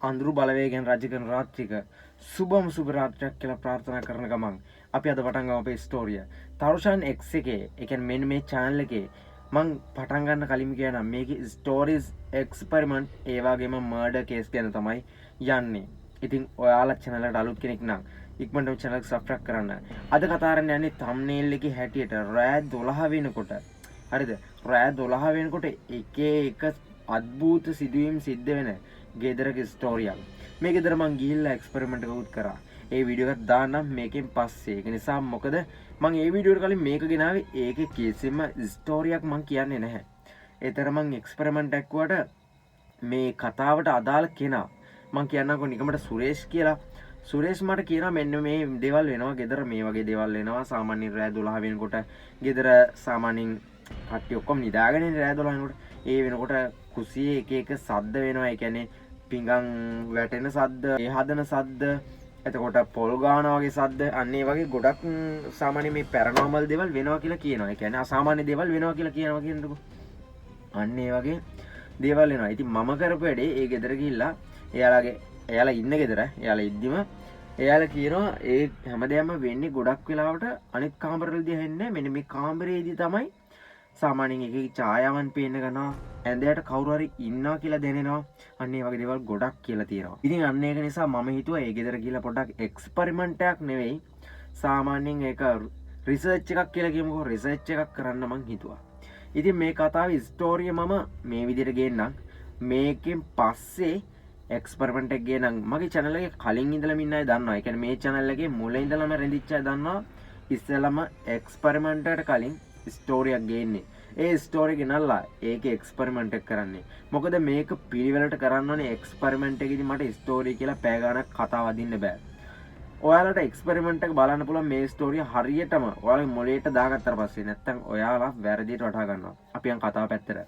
අඳුරු බලවේගයෙන් රජ කරන රාත්‍රික සුබම සුබ රාත්‍රියක් කියලා ප්‍රාර්ථනා කරන ගමන් අපි අද පටන් ගමු අපේ ස්ටෝරිය. තරුෂන් X එකේ ඒ කියන්නේ මෙන්න මේ channel එකේ මං පටන් ගන්න කලින් කියනවා මේකේ ස්ටෝරීස් එක්ස්පෙරිමන්ට් ඒ වගේම මර්ඩර් කේස් ගැන තමයි යන්නේ. ඉතින් ඔයාලා channel එකට අලුත් කෙනෙක් නම් ඉක්මනටම channel එක subscribe කරන්න. අද කතා කරන්න යන්නේ thumbnail එකේ හැටියට රෑ 12 වෙනකොට. හරිද? රෑ 12 වෙනකොට එක අద్භූත සිදුවීම් සිද්ධ වෙන ගෙදරක ස්ටෝරියක්. මේ ගෙදර මං ගිහිල්ලා එක්ස්පෙරිමන්ට් එකකුත් කරා. ඒ වීඩියෝ එකක් දාන්නම් මේකෙන් පස්සේ. ඒක නිසා මොකද මං ඒ වීඩියෝ එකට කලින් මේක ගෙනාවේ ඒකේ කිසිම ස්ටෝරියක් මං කියන්නේ නැහැ. ඒතර මං එක්ස්පෙරිමන්ට් එකකට මේ කතාවට අදාළ කෙනා මං කියන්නම්කො නිකමට සුරේෂ් කියලා. සුරේෂ් මට කියනවා මෙන්න මේ දේවල් වෙනවා ගෙදර මේ වගේ දේවල් වෙනවා. සාමාන්‍යයෙන් රෑ 12 වෙනකොට ගෙදර සාමාන්‍යයෙන් කට්ටිය ඔක්කොම නිදාගෙන ඉන්නේ රෑ 12 වෙනකොට. ඒ වෙනකොට කුසියේ එක සද්ද වෙනවා. ඒ කියන්නේ පිඟන් වැටෙන සද්ද, ඒ හදන සද්ද, එතකොට පොල් ගානවා වගේ සද්ද, අන්න ඒ වගේ ගොඩක් සාමාන්‍ය මේ පැරනෝමල් දේවල් වෙනවා කියලා කියනවා. ඒ කියන්නේ අසාමාන්‍ය දේවල් වෙනවා කියලා කියනවා කියනකො. අන්න ඒ වගේ දේවල් වෙනවා. ඉතින් මම කරපු වැඩේ ඒ ගෙදර ගිහිල්ලා එයාලා ඉන්න ගෙදර එයාලා ඉද්දිම එයාලා කියනවා ඒ හැමදේම වෙන්නේ ගොඩක් වෙලාවට අනිත් කාමරවලදී ඇහෙන්නේ මෙන්න මේ කාමරේදී තමයි සාමාන්‍යයෙන් එකේ ඡායාවන් පේන්න ගන්නවා. ඇඳයට කවුරු හරි ඉන්නවා කියලා දැනෙනවා. අන්න ඒ වගේ දේවල් ගොඩක් කියලා තියෙනවා. ඉතින් අන්න ඒක නිසා මම හිතුවා ඒ ගෙදර ගිහලා පොඩ්ඩක් එක්ස්පෙරිමන්ට් එකක් නෙවෙයි සාමාන්‍යයෙන් ඒක රිසර්ච් එකක් කියලා කියමුකෝ. රිසර්ච් එකක් කරන්න මං හිතුවා. ඉතින් මේ කතාවේ ස්ටෝරිය මම මේ විදිහට ගේන්නම්. මේකෙන් පස්සේ එක්ස්පෙරිමන්ට් එක ගේනම් මගේ channel එකේ කලින් ඉඳලම ඉන්න අය දන්නවා. ඒ කියන්නේ මේ channel එකේ මුල ඉඳලම රැඳිච්ච අය දන්නවා. ඉස්සෙල්ලම එක්ස්පෙරිමන්ට් එකට කලින් ස්ටෝරියක් ගේන්නේ. ඒ ස්ටෝරි ගෙනල්ලා ඒකේ එක්ස්පෙරිමන්ට් එක කරන්නේ. මොකද මේක පිළිවෙලට කරන්න ඕනේ එක්ස්පෙරිමන්ට් එකේදී මට ස්ටෝරි කියලා පැය ගාණක් කතා වදින්න බෑ. ඔයාලට එක්ස්පෙරිමන්ට් එක බලන්න පුළුවන් මේ ස්ටෝරිය හරියටම ඔයාලගේ මොලේට දාගත්තට පස්සේ නැත්තම් ඔයාලා වැරදියට වටහා ගන්නවා. අපි යන් කතාව පැත්තට.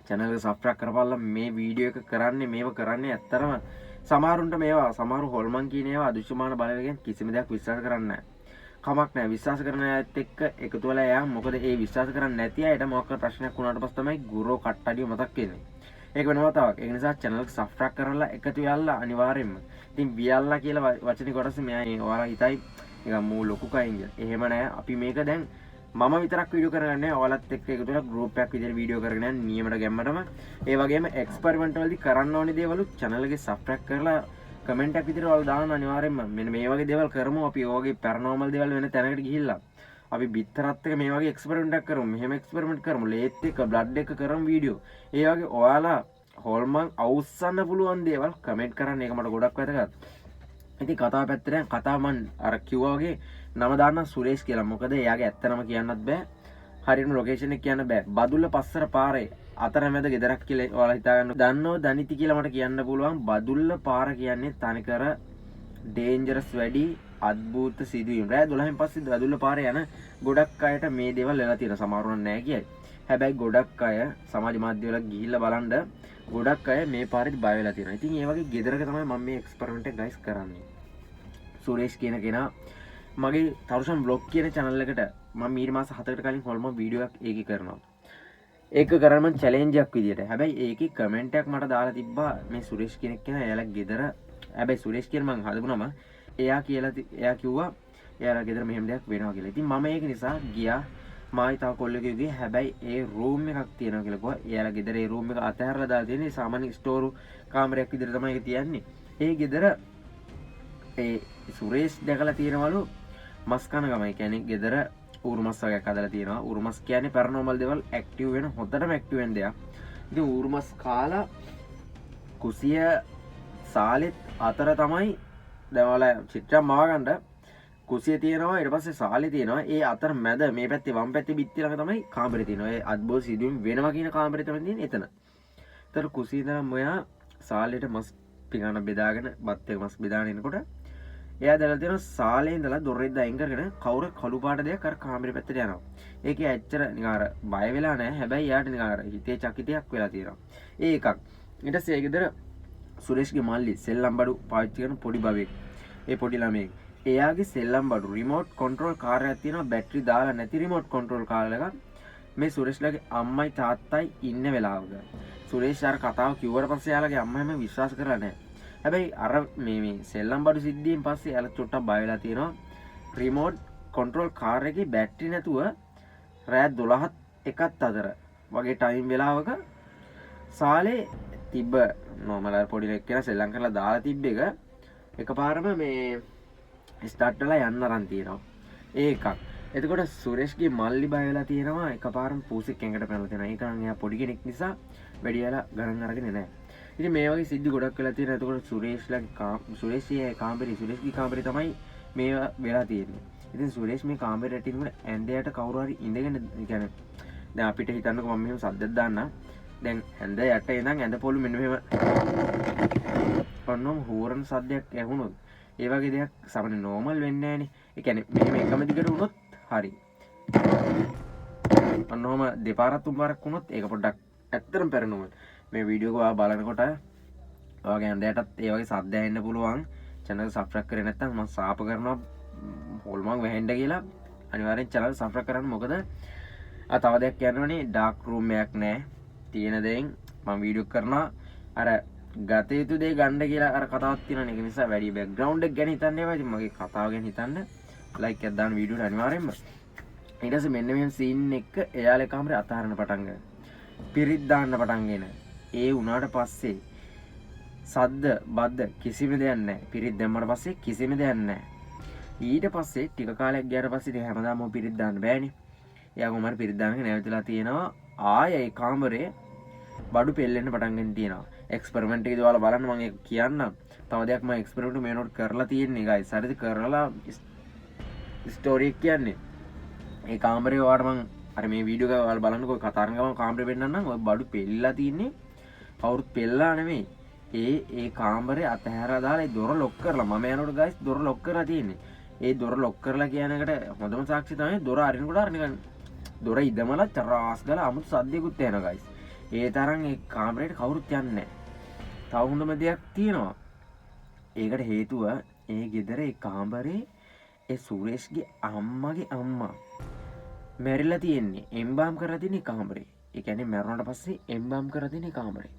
channel එක subscribe කරපල්ලා මේ වීඩියෝ එක කරන්නේ මේව කරන්නේ ඇත්තරම සමහරුන්ට මේවා සමහරු හොල්මන් කියන ඒවා අදුෂ්මාන බලවේගයෙන් කිසිම දෙයක් විශ්වාස කරන්නේ නැහැ. කමක් නැහැ. විශ්වාස කරන අයත් එක්ක එකතු වෙලා යා. මොකද ඒ විශ්වාස කරන්නේ නැති අයට මොකක් ප්‍රශ්නයක් වුණාට පස්සේ තමයි ගුරෝ කට්ටඩිය මතක් වෙන්නේ. ඒක වෙනම තාවක්. ඒ නිසා channel එක subscribe කරලා එකතු වෙලා අනිවාර්යෙන්ම. ඉතින් වියල්ලා කියලා වචනේ කොටස මෙයා ඔයාලා හිතයි නිකන් මූ ලොකු කයින් කියලා. එහෙම නැහැ. අපි මේක දැන් මම විතරක් වීඩියෝ කරගන්නේ ඔයාලත් එක්ක එකතු වෙලා ගෲප් එකක් විදිහට වීඩියෝ කරගෙන යන නියමයට ගැම්මටම. ඒ වගේම එක්ස්පෙරිමන්ට් වලදී කරන්න ඕනේ දේවලුත් channel එකේ subscribe කරලා කමෙන්ට් එකක් විදිහට ඔයාලා දාන්න අනිවාර්යෙන්ම. මෙන්න මේ වගේ දේවල් කරමු අපි. ඔයගේ පැරනෝමල් දේවල් වෙන තැනකට ගිහිල්ලා අපි බිත්තරත් එක මේ වගේ එක්ස්පෙරිමන්ට් එකක් කරමු. මෙහෙම එක්ස්පෙරිමන්ට් කරමු. ලේත් එක බ්ලඩ් එක කරමු වීඩියෝ. ඒ වගේ ඔයාලා හොල්මන් අවුස්සන්න පුළුවන් දේවල් කමෙන්ට් කරන්න. ඒක මට ගොඩක් වැදගත්. ඉතින් කතාව පැත්තට යන කතාව මම අර කිව්වා වගේ නම දාන්න සුරේෂ් කියලා. මොකද එයාගේ ඇත්ත නම කියන්නත් බෑ. හරියටම ලොකේෂන් එක කියන්න බෑ. බදුල්ල පස්සර පාරේ අතරමැද ගෙදරක් කියලා ඔයාලා හිතා ගන්න. දන්නව දනිති කියලා මට කියන්න පුළුවන්. බදුල්ල පාර කියන්නේ තනිකර ඩේන්ජරස් වැඩි අద్භූත සිදුවීම්. රෑ 12න් පස්සේ බදුල්ල පාරේ යන ගොඩක් අයට මේ දේවල් වෙලා තියෙනවා. සමහරවල් නෑ කියයි. හැබැයි ගොඩක් අය සමාජ මාධ්‍ය වල ගිහිල්ලා බලන්න ගොඩක් අය මේ පාරේදී බය වෙලා තියෙනවා. ඉතින් ඒ වගේ ගෙදරක තමයි මම මේ එක්ස්පෙරිමන්ට් එක ගයිස් කරන්නේ. සුරේෂ් කියන කෙනා මගේ තරුෂන් බ්ලොග් කියන channel එකට මම ඊට මාස 7කට කලින් හොල්ම වීඩියෝ එකක් ඒකේ කරනවා. ඒක කරන්න මම චැලෙන්ජ් එකක් විදියට. හැබැයි ඒකේ කමෙන්ට් එකක් මට දාලා තිබ්බා මේ සුරේෂ් කෙනෙක් කියන එයාලා ගෙදර. හැබැයි සුරේෂ් කියන මං හදපුනම එයා කිව්වා එයාලා ගෙදර මෙහෙම දෙයක් වෙනවා කියලා. ඉතින් මම ඒක නිසා ගියා. මායි තව කොල්ලෙකුගේ ගියේ. හැබැයි ඒ රූම් එකක් තියෙනවා කියලා කිව්වා. එයාලා ගෙදර ඒ රූම් එක අතහැරලා දාලා තියෙන්නේ සාමාන්‍ය ස්ටෝර් කාමරයක් විදියට තමයි ඒක තියන්නේ. ඒ ගෙදර ඒ සුරේෂ් දැකලා තියෙනවලු මස් කන ගම. ඒ කියන්නේ ගෙදර ඌරුමස් වගේක් හදලා තියෙනවා. ඌරුමස් කියන්නේ පැරනෝමල් දේවල් ඇක්ටිව් වෙන හොඳටම ඇක්ටිව් වෙන දෙයක්. ඉතින් ඌරුමස් කාලා කුසිය සාලෙත් අතර තමයි දැන් ඔයාලා චිත්‍රයක් මවා ගන්න. කුසිය තියෙනවා ඊට පස්සේ සාලේ තියෙනවා. ඒ අතර මැද මේ පැත්තේ වම් පැත්තේ බිත්ති ළඟ තමයි කාමරේ තියෙනවා. ඒ අද්භූත සිදුවීම් වෙනවා කියන කාමරේ තමයි තියෙන්නේ එතන. ඒතර කුසිය ඉඳලා මොයා සාලේට මස් පිඟාන බෙදාගෙන බත් එක මස් බෙදාගෙන එනකොට එයා දැනලා තියෙනවා සාලේ ඉඳලා දොරෙද්ද අයින් කරගෙන කවුරු කළු පාට දෙයක් අර කාමරේ පැත්තට යනවා. ඒකේ ඇත්තට නිකන් අර බය වෙලා නැහැ. හැබැයි එයාට නිකන් අර හිතේ චකිතයක් වෙලා තියෙනවා. ඒ එකක්. ඊට පස්සේ ඒ ගෙදර සුරේෂ්ගේ මල්ලි සෙල්ලම් බඩු පාවිච්චි කරන පොඩි බබෙක්. ඒ පොඩි ළමයෙක්. එයාගේ සෙල්ලම් බඩු රිමෝට් කන්ට්‍රෝල් කාර් එකක් තියෙනවා. බැටරි දාලා නැති රිමෝට් කන්ට්‍රෝල් කාර් එකක්. මේ සුරේෂ්ලාගේ අම්මයි තාත්තයි ඉන්න වෙලාවක. සුරේෂ් අර කතාව කිව්වට පස්සේ යාළගේ අම්මා හැම විශ්වාස කරලා නැහැ. හැබැයි අර මේ සෙල්ලම් බඩු සිද්ධියෙන් පස්සේ යාළ චුට්ටක් බය වෙලා තියෙනවා. රිමෝට් කන්ට්‍රෝල් කාර් එකේ බැටරි නැතුව රෑ 12ත් එකත් අතර වගේ ටයිම් වෙලාවක සාලේ තිබ්බ නෝමල් අර පොඩි ලෙක්කන සෙල්ලම් කරලා දාලා තිබ්බ එක එකපාරම මේ ස්ටාර්ට් වෙලා යන්න අරන් තියෙනවා. ඒකක්. එතකොට සුරේෂ්ගේ මල්ලි බය වෙලා තියෙනවා එකපාරම පූසෙක් ඇඟට පැනලා තියෙනවා. ඒක නම් එයා පොඩි කෙනෙක් නිසා වැඩි වෙලා ගණන් අරගෙන නැහැ. ඉතින් මේ වගේ සිද්ධි ගොඩක් වෙලා තියෙනවා. එතකොට සුරේෂ්ගේ කාමරේ තමයි මේවා වෙලා තියෙන්නේ. ඉතින් සුරේෂ් මේ කාමරේට ඉන්නකොට ඇන්දයට කවුරු හරි ඉඳගෙන يعني දැන් අපිට හිතන්නකෝ මම මෙහෙම සද්දයක් දාන්නම්. දැන් ඇඳ යට ඉඳන් ඇඳ පොළු මෙන්න මෙහෙම ඔන්නම හෝරන් සද්දයක් ඇහුනොත් ඒ වගේ දෙයක් සාමාන්‍ය නෝමල් වෙන්නේ නැහනේ. ඒ කියන්නේ මෙහෙම එකම දිගට වුණොත් හරි. ඔන්නෝම දෙපාරක් තුන්පාරක් වුණොත් ඒක පොඩ්ඩක් ඇත්තටම පැරණුම. මේ වීඩියෝ එක ඔයා බලනකොට ඔයාගේ ඇඳයටත් ඒ වගේ සද්ද ඇහෙන්න පුළුවන්. channel subscribe කරේ නැත්නම් මම සාප කරනවා හොල්මන් වැහෙන්න කියලා. අනිවාර්යෙන් channel subscribe කරන්න. මොකද තව දෙයක් කියන්නෝනේ ඩාර්ක් රූම් එකක් නැහැ. තියෙන දෙයින් මම වීඩියෝ කරනවා අර ගත යුතු දේ ගන්න කියලා අර කතාවක් තියෙනවා. ඒක නිසා වැඩි බෑග්ග්‍රවුන්ඩ් එක ගැන හිතන්න එපා. ඉතින් මගේ කතාව ගැන හිතන්න. ලයික් එකක් දාන්න වීඩියෝට අනිවාර්යෙන්ම. ඊට පස්සේ මෙන්න මෙහෙම සීන් එක එයාලේ කාමරේ අතහරින පටන් ගන්න. පිරිත් දාන්න පටන්ගෙන. ඒ වුණාට පස්සේ සද්ද බද්ද කිසිම දෙයක් නැහැ. පිරිත් දැම්මට පස්සේ කිසිම දෙයක් නැහැ. ඊට පස්සේ ටික කාලයක් ගියාට පස්සේ ඉතින් හැමදාම පිරිත් දාන්න බෑනේ. එයා කොහමද පිරිත් දාන්න නැවතිලා තියෙනවා. ආයෙ ඒ කාමරේ බඩු පෙල්ලෙන්න පටන් ගන්න තියෙනවා. එක්ස්පෙරිමන්ට් එකේදී ඔයාලා බලන්න මම ඒක කියන්නම්. තව දෙයක් මම එක්ස්පෙරිමන්ට් මේ නෝට් කරලා තියෙන්නේ guys. හරිද? කරලා ස්ටෝරි එක කියන්නේ. ඒ කාමරේ ඔයාලට මම අර මේ වීඩියෝ එක ඔයාලා බලන්නකෝ කතා කරන ගමන් කාමරේ පෙන්නන්නම්. ඔය බඩු පෙල්ලලා තියෙන්නේ. කවුරුත් පෙල්ලා නෙමෙයි. ඒ කාමරේ අතහැරලා දාලා ඒ දොර ලොක් කරලා මම යනකොට guys දොර ලොක් කරලා තියෙන්නේ. ඒ දොර ලොක් කරලා කියන එකට හොඳම සාක්ෂිය තමයි දොර අරිනකොට අර නිකන් දොර ඉදමලා තරාස් ගාලා 아무තු සද්දයක්වත් එනවා guys. ඒ තරම් ඒ කාමරේට කවුරුත් යන්නේ නැහැ. තව හොඳම දෙයක් තියෙනවා. ඒකට හේතුව ඒ ගෙදර ඒ කාමරේ ඒ සුරේෂ්ගේ අම්මගේ අම්මා මැරිලා තියෙන්නේ. එම්බාම් කරලා තියෙන්නේ කාමරේ. ඒ කියන්නේ මැරුණාට පස්සේ එම්බාම් කරලා තියෙන්නේ කාමරේ.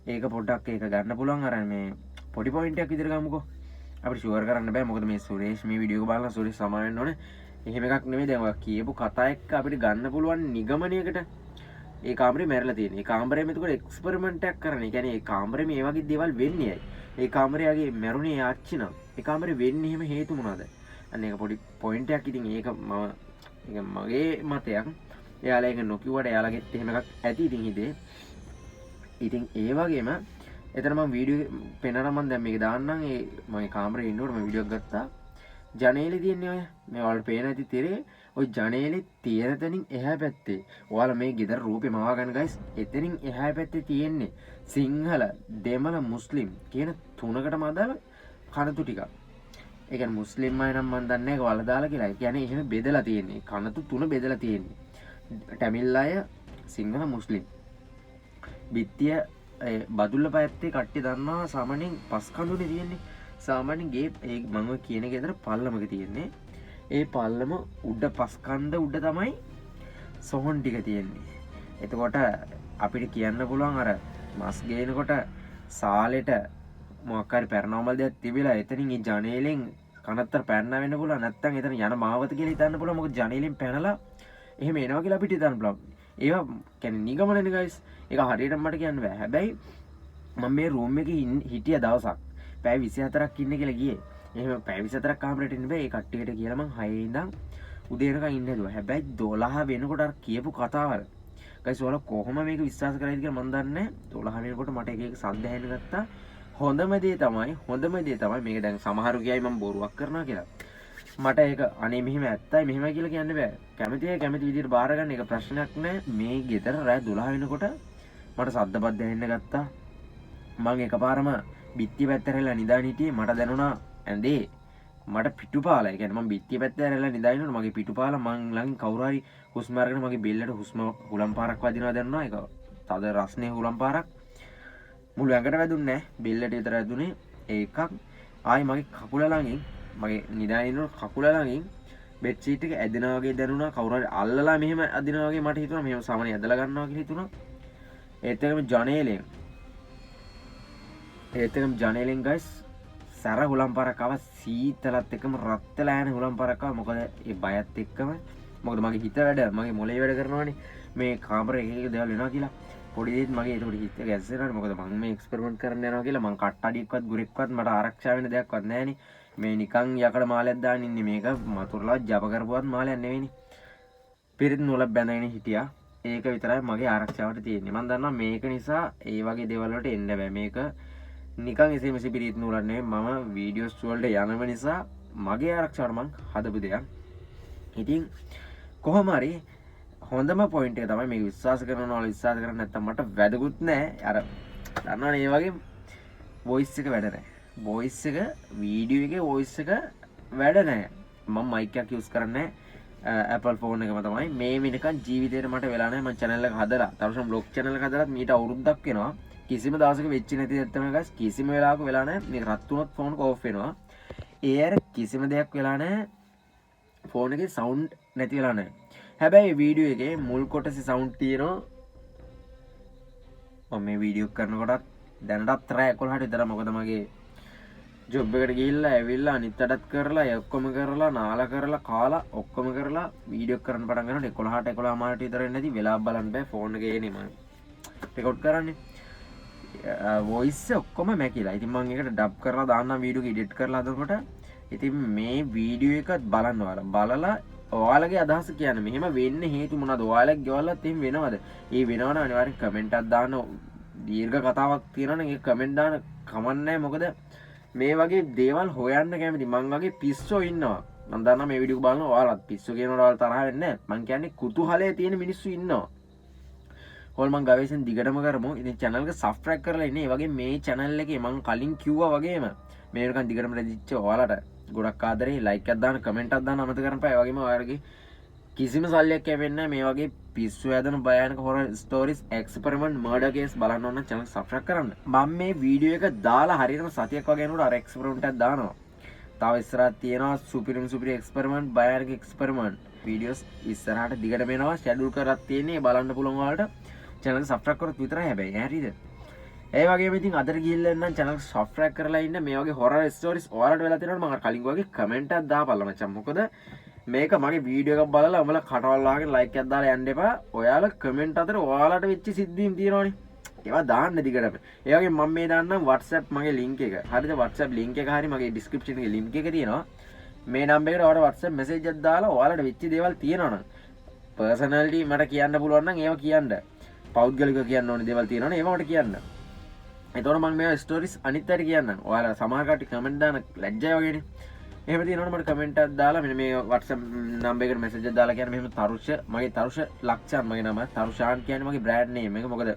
ඒක පොඩ්ඩක් ඒක ගන්න පුළුවන් අර මේ පොඩි පොයින්ට් එකක් විතර ගමුකෝ. අපිට ෂුවර් කරන්න බෑ මොකද මේ සුරේෂ් මේ වීඩියෝ එක බලලා සුරේෂ් සමාන වෙන්න ඕනේ. එහෙම එකක් නෙමෙයි දැන් ඔය කියපු කතා එක්ක අපිට ගන්න පුළුවන් නිගමනයකට ඒ කාමරේ මැරලා තියෙන්නේ. ඒ කාමරේම එතකොට එක්ස්පෙරිමන්ට් එකක් කරන්නේ. ඒ කියන්නේ ඒ කාමරේ මේ වගේ දේවල් වෙන්නේ ඇයි? ඒ කාමරේගේ මැරුණේ ආච්චි නම් ඒ කාමරේ වෙන්නේ එහෙම හේතු මොනවාද? අන්න ඒක පොඩි පොයින්ට් එකක්. ඉතින් ඒක මගේ මතයක්. එයාලා ඒක නොකියුවට එයාලගෙත් එහෙම එකක් ඇති ඉතින් හිතේ. ඉතින් ඒ වගේම එතන මම වීඩියෝ පෙන්නන මම දැන් මේක දාන්නම්. ඒ මම කාමරේ ඉන්නකොට මම වීඩියෝ එකක් ගත්තා. ජනේලේ තියන්නේ ඔය මේ ඔයාලට පේන ඇති තිරේ ඔය ජනේලේ තියෙන තැනින් එහා පැත්තේ ඔයාලා මේ ගෙදර රූපේ මවා ගන්න guys. එතනින් එහා පැත්තේ තියෙන්නේ සිංහල දෙමළ මුස්ලිම් කියන තුනකටම අදාළ කනතු ටිකක්. ඒ කියන්නේ මුස්ලිම් අය නම් මන් දන්නේ නැහැ ඒක ඔයාලා දාලා කියලා. ඒ කියන්නේ එහෙම බෙදලා තියෙන්නේ. කනතු තුන බෙදලා තියෙන්නේ. ටැමිල් අය සිංහල මුස්ලිම්. බිත්තිය බදුල්ල පැත්තේ කට්ටිය දන්නවා සාමාන්‍යයෙන් පස් කඳුනේ තියෙන්නේ. සාමාන්‍යයෙන් ගේ ඒ මම කියන ගෙදර පල්ලමක තියෙන්නේ. ඒ පල්ලම උඩ පස් කන්ද උඩ තමයි සොහොන් ටික තියෙන්නේ. එතකොට අපිට කියන්න පුළුවන් අර මස් ගේනකොට සාලෙට මොකක් හරි පැරනෝමල් දෙයක් තිබිලා එතනින් ඒ ජනේලෙන් කනත්තර පැන්න වෙන්න පුළුවන්. නැත්තම් එතන යන මාවත කියලා හිතන්න පුළුවන්. මොකද ජනේලෙන් පැනලා එහෙම එනවා කියලා අපිට හිතන්න පුළුවන්. ඒවා කියන්නේ නිගමනනේ guys. ඒක හරියට මට කියන්න බෑ. හැබැයි මම මේ රූම් එකේ හිටිය දවසක් පැය 24ක් ඉන්න කියලා ගියේ. එහෙම පැය 24ක් කාමරේට ඉන්න බෑ. ඒ කට්ටියට කියලා මං 6 ඉඳන් උදේ වෙනකන් ඉන්න හැදුවා. හැබැයි 12 වෙනකොට අර කියපු කතාවල් guys ඔයාලා කොහොම මේක විශ්වාස කරයිද කියලා මන් දන්නේ නැහැ. 12 වෙනකොට මට එක එක සද්ද ඇහෙන්න ගත්තා. හොඳම දේ තමයි මේක දැන් සමහරු කියයි මම බොරුවක් කරනවා කියලා. මට ඒක අනේ මෙහෙම ඇත්තයි මෙහෙමයි කියලා කියන්න බෑ. කැමති විදිහට බාර ගන්න එක ප්‍රශ්නයක් නෑ. මේ ගෙදර රෑ 12 වෙනකොට මට සද්දපත් දැනෙන්න ගත්තා. මං එකපාරම බිත්තිය පැත්තට හැරලා නිදාගෙන හිටියේ. මට දැනුණා ඇඳේ මට පිටුපාලා. ඒ කියන්නේ මම බිත්තිය පැත්තට හැරලා නිදාගෙන ඉන්නකොට මගේ පිටුපාලා මං ළඟින් කවුරු හරි හුස්ම අරගෙන මගේ බෙල්ලට හුස්ම හුලම් පාරක් වදිනවා දැනුණා. ඒක තද රස්නේ හුලම් පාරක්. මුළු ඇඟට වැදුන්නේ නෑ. බෙල්ලට විතර වැදුනේ. ඒකක් ආයි මගේ කකුල ළඟින් මගේ නිදාගෙන ඉන්නකොට කකුල ළඟින් බෙඩ් ෂීට් එක ඇදෙනවා වගේ දැනුණා. කවුරු හරි අල්ලලා මෙහෙම අදිනවා වගේ මට හිතුණා. මෙහෙම සාමාන්‍ය ඇදලා ගන්නවා කියලා හිතුණා. ඒත් එකම ජනේලෙන් ඒත් එකම ජනේලෙන් ගයිස් සැර හුලම් පාරක් ආවා සීතලත් එක්කම රත් වෙලා යන හුලම් පාරක් ආවා. මොකද ඒ බයත් එක්කම මොකද මගේ හිත වැඩ මගේ මොලේ වැඩ කරනවානේ මේ කාමරේ එක දේවල් වෙනවා කියලා. පොඩි දෙයක් මගේ ඒකට හිත ගැස්සෙනවා. මොකද මම මේ එක්ස්පෙරිමන්ට් කරන්න යනවා කියලා මං කට්ටඩියක්වත් ගුරෙක්වත් මට ආරක්ෂා වෙන දෙයක්වත් නැහැනේ. මේ නිකන් යකඩ මාලයක් දාන්න ඉන්නේ. මේක මතුරුලා ජප කරපුවත් මාලයක් නෙවෙයිනේ. පිරිත් නූලක් බැඳගෙන හිටියා. ඒක විතරයි මගේ ආරක්ෂාවට තියෙන්නේ. මම දන්නවා මේක නිසා ඒ වගේ දේවල් වලට එන්න බෑ. මේක නිකන් එසේ මෙසේ පිරිත් නූලක් නෙවෙයි. මම වීඩියෝස් වලට යනව නිසා මගේ ආරක්ෂාවට මං හදපු දෙයක්. ඉතින් කොහොම හරි හොඳම පොයින්ට් එක තමයි මේක විශ්වාස කරනවා විශ්වාස කරන්නේ නැත්නම් මට වැදගත් නෑ. අර දන්නවනේ මේ වගේ වොයිස් එක වැඩ නෑ. වොයිස් එක වීඩියෝ එකේ වොයිස් එක වැඩ නෑ. මම මයික් එකක් යූස් කරන්නේ Apple phone එකම තමයි. මේ වෙනකන් ජීවිතේට මට වෙලා නැහැ. මම channel එක හදලා තරුෂම් vlog channel එක හදලා මීට අවුරුද්දක් වෙනවා. කිසිම දවසක වෙච්ච නැති දෙයක් තමයි guys. කිසිම වෙලාවක වෙලා නැහැ. මේක රත් වුණොත් phone එක off වෙනවා. ඒ අර කිසිම දෙයක් වෙලා නැහැ. phone එකේ sound නැති වෙලා නැහැ. හැබැයි වීඩියෝ එකේ මුල් කොටසේ sound තියෙනවා. මම මේ වීඩියෝ කරනකොටත් දැනටත් රෑ 11ට විතර මොකද මගේ ජොබ් එකට ගිහිල්ලා ඇවිල්ලා අනිත් වැඩත් කරලා ඒ ඔක්කොම කරලා නාලා කරලා කාලා ඔක්කොම කරලා වීඩියෝ කරන්න පටන් ගන්නකොට 11ට 11:00 විතර නැති වෙලාවක් බලන්න බෑ ෆෝන් එකේ එන්නේ මම රෙකෝඩ් කරන්නේ වොයිස් ඔක්කොම මැකිලා. ඉතින් මම ඒකට ඩබ් කරලා දාන්නම් වීඩියෝ එක එඩිට් කරලා හදනකොට ඉතින් මේ වීඩියෝ එකත් බලන්න බලලා ඔයාලගේ අදහස කියන්න. මෙහෙම වෙන්න හේතු මොනවද? ඔයාලගේ ගෙවල්ලත් එහෙම වෙනවද? ඒ වෙනවනම් අනිවාර්යෙන් කමෙන්ට් එකක් දාන්න. දීර්ඝ කතාවක් තියෙනවනම් ඒක කමෙන්ට් දාන්න කමන්නේ. මොකද මේ වගේ දේවල් හොයන්න කැමති මං වගේ පිස්සෝ ඉන්නවා. මම දන්නවා මේ වීඩියෝ බලන ඔයාලත් පිස්සෝ කියනකොට ඔයාලා තරහ වෙන්නේ නැහැ. මං කියන්නේ කුතුහලයේ තියෙන මිනිස්සු ඉන්නවා. ඕල් මං ගවේෂණ දිගටම කරමු. ඉතින් channel එක subscribe කරලා ඉන්නේ. ඒ වගේ මේ channel එකේ මං කලින් කිව්වා වගේම මේ වෙනකන් දිගටම රැඳිච්ච ඔයාලට ගොඩක් ආදරේ like එකක් දාන්න comment එකක් දාන්න අමතක කරන්න එපා. ඒ වගේම ඔයාලගේ කිසිම සල්ලියක් යවෙන්නේ මේ වගේ පිස්සු හැදෙන භයානක horror stories experiment murder case බලන්න ඕන නම් channel subscribe කරන්න. මම මේ වීඩියෝ එක දාලා හරියටම සතියක් වගේ යනකොට අර experiment එකක් දානවා. තව ඉස්සරහට තියෙනවා super experiment භයානක experiment videos ඉස්සරහට දිගටම එනවා. schedule කරලා තියෙන්නේ බලන්න පුළුවන් ඔයාලට. channel එක subscribe කරොත් විතරයි හැබැයි. හරිද? ඒ වගේම ඉතින් අදට ගිහිල්ලා නම් channel subscribe කරලා ඉන්න. මේ වගේ horror stories ඔයාලට වෙලා තියෙනවනම් මම කලින් වගේ comment එකක් දාපල්ලා මචං. මොකද මේක මගේ වීඩියෝ එකක් බලලා උඹලා කටවල් වහගෙන like එකක් දාලා යන්න එපා. ඔයාලා comment අතර ඔයාලට වෙච්ච සිද්ධීම් තියෙනවනේ. ඒවා දාන්න දිගටම. ඒ වගේම මම මේ දාන්නම් WhatsApp මගේ link එක. හරිද? WhatsApp link එක හරි මගේ description එකේ link එක තියෙනවා. මේ number එකට ඔයාලට WhatsApp message එකක් දාලා ඔයාලට වෙච්ච දේවල් තියෙනවනම් personality මට කියන්න පුළුවන් නම් ඒවා කියන්න. පෞද්ගලිකව කියන්න ඕනේ දේවල් තියෙනවනේ ඒවා මට කියන්න. එතකොට මම මේ ස්ටෝරිස් අනිත් අයට කියන්නම්. ඔයාලා සමහර කට්ටිය කමෙන්ට් දාන ලැජ්ජයි වගේනේ. එහෙම තියෙනවනේ මට කමෙන්ට් එකක් දාලා මෙන්න මේ WhatsApp නම්බර් එකට මැසේජ් එකක් දාලා කියන්න මෙහෙම තරුෂ මගේ තරුෂ ලක්ෂාන් මගේ නම තරුෂාන් කියන්නේ මගේ බ්‍රෑන්ඩ් නේම් එක. මොකද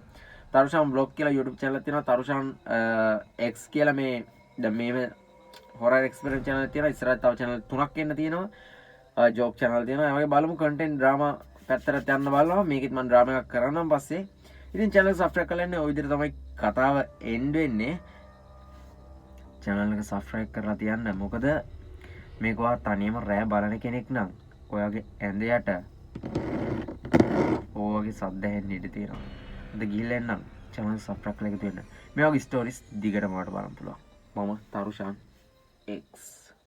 තරුෂාන් vlog කියලා YouTube channel එකක් තියෙනවා. තරුෂාන් X කියලා මේ දැන් මේ horror experiment channel එකක් තියෙනවා. ඉස්සරහට තව channel 3ක් එන්න තියෙනවා. joke channel තියෙනවා. ඒ වගේ බලමු content drama පැත්තට යන්න බලනවා. මේකෙත් මම drama එකක් කරන්නම් පස්සේ. ඉතින් channel එක subscribe කරලා ඉන්නේ. ওই විදිහට තමයි කතාව end වෙන්නේ. channel එක subscribe කරලා තියන්න. මොකද මේක ඔයා තනියම රෑ බලන කෙනෙක් නම් ඔයාගේ ඇඳ යට ඔයගේ සද්ද ඇහෙන්න ඉඩ තියෙනවා. අද ගිහිල්ලා එන්නම් channel එක subscribe කරලා එකතු වෙන්න. මේ වගේ stories දිගටම ඔයාලට බලන්න පුළුවන්. මම තරුෂාන් X